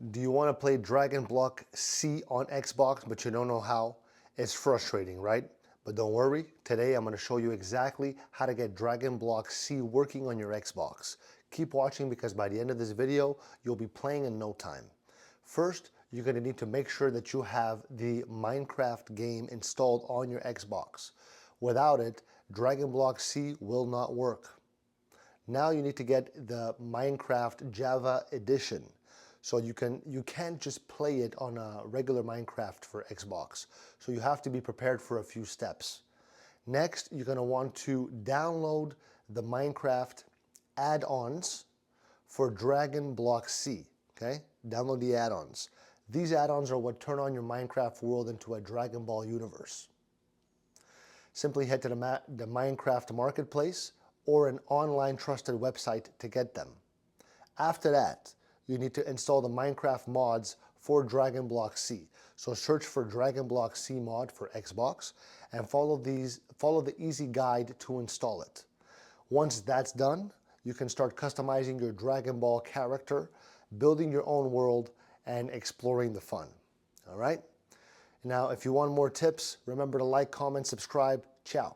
Do you want to play Dragon Block C on Xbox, but you don't know how? It's frustrating, right? But don't worry, today I'm going to show you exactly how to get Dragon Block C working on your Xbox. Keep watching because by the end of this video, you'll be playing in no time. First, you're going to need to make sure that you have the Minecraft game installed on your Xbox. Without it, Dragon Block C will not work. Now you need to get the Minecraft Java edition. So you can't just play it on a regular Minecraft for Xbox. So you have to be prepared for a few steps. Next, you're going to want to download the Minecraft add-ons for Dragon Block C. Okay? Download the add-ons. These add-ons are what turn on your Minecraft world into a Dragon Ball universe. Simply head to the Minecraft Marketplace or an online trusted website to get them. After that, you need to install the Minecraft mods for Dragon Block C. So search for Dragon Block C mod for Xbox and follow the easy guide to install it. Once that's done, you can start customizing your Dragon Ball character, building your own world, and exploring the fun. All right? Now, if you want more tips, remember to like, comment, subscribe. Ciao.